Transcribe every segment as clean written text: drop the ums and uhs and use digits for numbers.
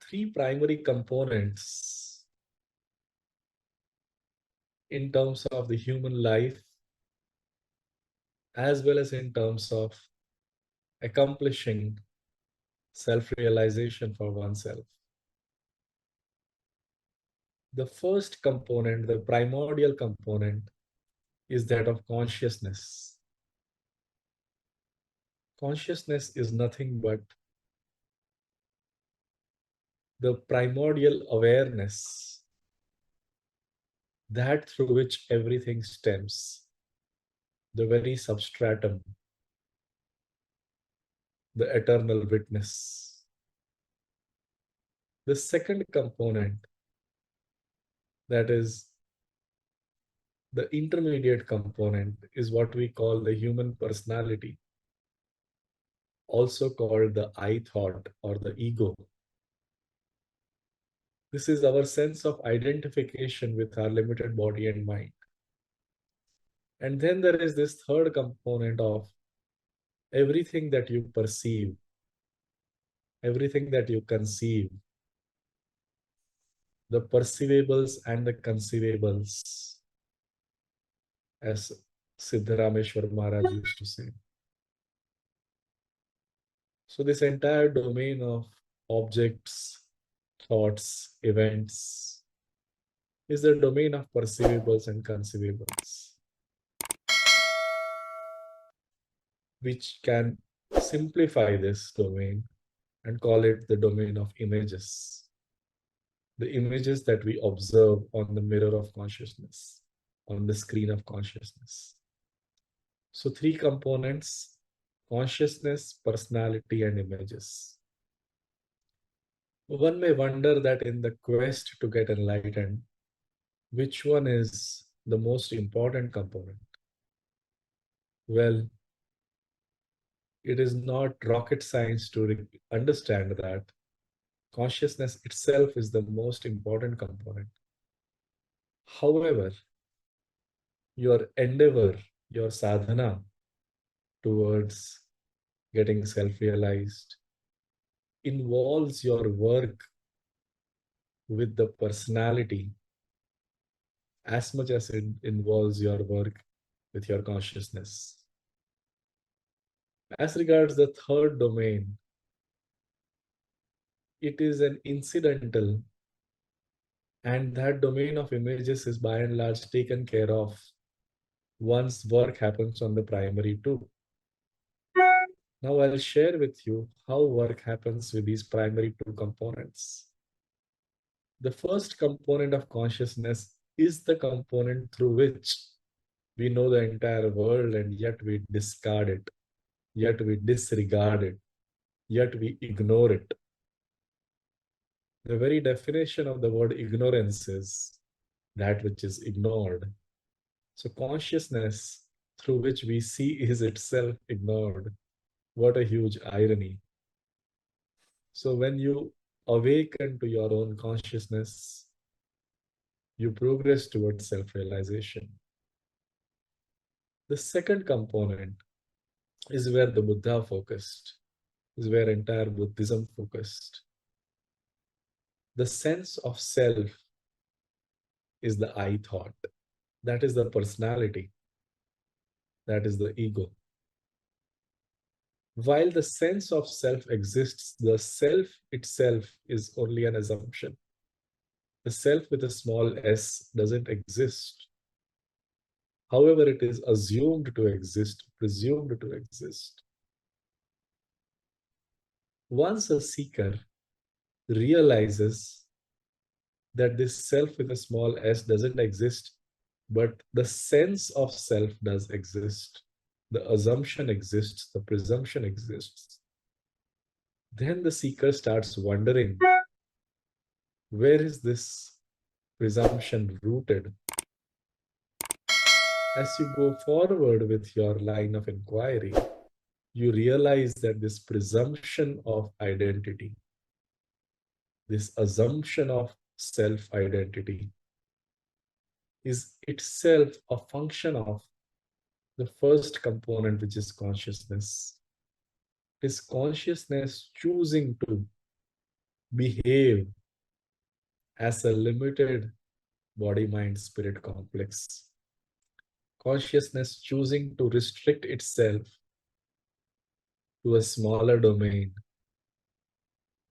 three primary components in terms of the human life, as well as in terms of accomplishing self-realization for oneself. The first component, the primordial component, is that of consciousness. Consciousness is nothing but the primordial awareness that through which everything stems, the very substratum, the eternal witness. The second component, that is the intermediate component, is what we call the human personality, also called the I thought or the ego. This is our sense of identification with our limited body and mind. And then there is this third component of everything that you perceive, everything that you conceive, the perceivables and the conceivables, as Siddharameshwar Maharaj used to say. So this entire domain of objects, thoughts, events is the domain of perceivables and conceivables, which can simplify this domain and call it the domain of images. The images that we observe on the mirror of consciousness, on the screen of consciousness. So three components: consciousness, personality, and images. One may wonder that in the quest to get enlightened, which one is the most important component? Well, it is not rocket science to understand that consciousness itself is the most important component. However, your endeavor, your sadhana towards getting self-realized involves your work with the personality as much as it involves your work with your consciousness. As regards the third domain, it is an incidental, and that domain of images is by and large taken care of once work happens on the primary two. Now I'll share with you how work happens with these primary two components. The first component of consciousness is the component through which we know the entire world, and yet we discard it, yet we disregard it, yet we ignore it. The very definition of the word ignorance is that which is ignored. So consciousness through which we see is itself ignored. What a huge irony. So when you awaken to your own consciousness, you progress towards self-realization. The second component is where the Buddha focused, is where entire Buddhism focused. The sense of self is the I thought. That is the personality. That is the ego. While the sense of self exists, the self itself is only an assumption. The self with a small s doesn't exist. However, it is assumed to exist, presumed to exist. Once a seeker realizes that this self with a small s doesn't exist, but the sense of self does exist, the assumption exists, the presumption exists, then the seeker starts wondering, where is this presumption rooted? As you go forward with your line of inquiry, you realize that this presumption of identity, this assumption of self-identity, is itself a function of the first component, which is consciousness. It is consciousness choosing to behave as a limited body mind spirit complex. Consciousness choosing to restrict itself to a smaller domain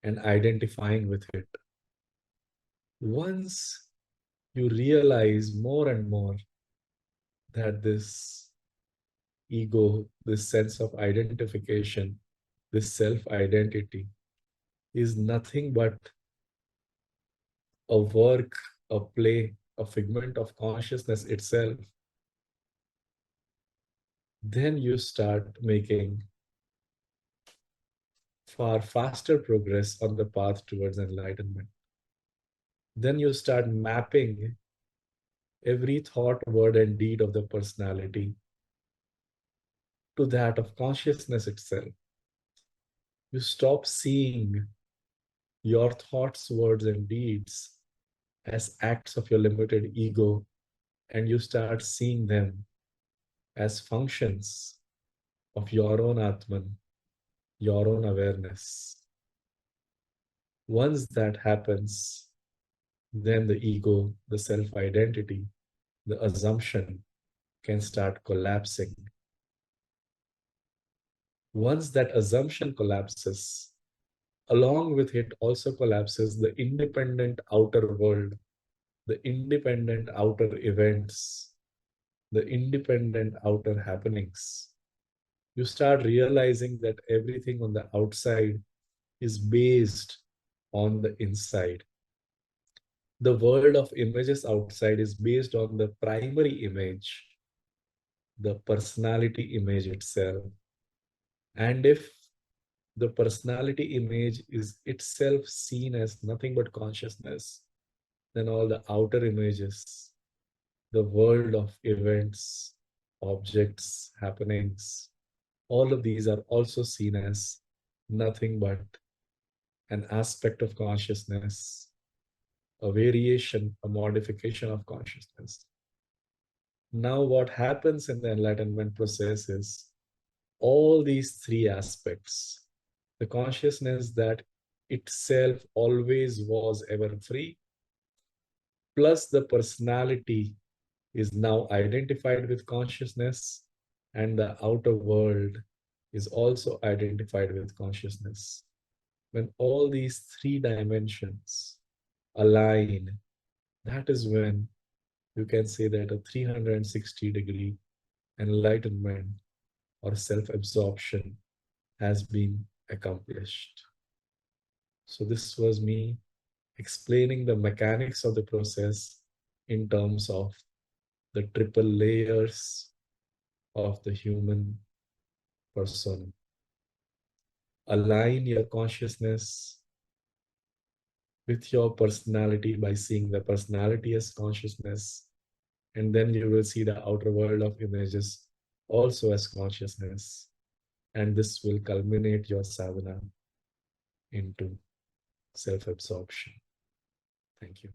and identifying with it. Once you realize more and more that this ego, this sense of identification, this self identity is nothing but a work, a play, a figment of consciousness itself, then you start making far faster progress on the path towards enlightenment. Then you start mapping every thought, word, and deed of the personality to that of consciousness itself. You stop seeing your thoughts, words, and deeds as acts of your limited ego, and you start seeing them as functions of your own Atman, your own awareness. Once that happens, then the ego, the self identity, the assumption can start collapsing. Once that assumption collapses, along with it also collapses the independent outer world, the independent outer events, the independent outer happenings. You start realizing that everything on the outside is based on the inside. The world of images outside is based on the primary image, the personality image itself. And if the personality image is itself seen as nothing but consciousness, then all the outer images, the world of events, objects, happenings, all of these are also seen as nothing but an aspect of consciousness, a variation, a modification of consciousness. Now, what happens in the enlightenment process is all these three aspects, the consciousness that itself always was ever free, plus the personality is now identified with consciousness, and the outer world is also identified with consciousness. When all these three dimensions align, that is when you can say that a 360-degree enlightenment or self-absorption has been accomplished. So this was me explaining the mechanics of the process in terms of the triple layers of the human person. Align your consciousness with your personality by seeing the personality as consciousness, and then you will see the outer world of images also as consciousness, and this will culminate your sadhana into self-absorption. Thank you.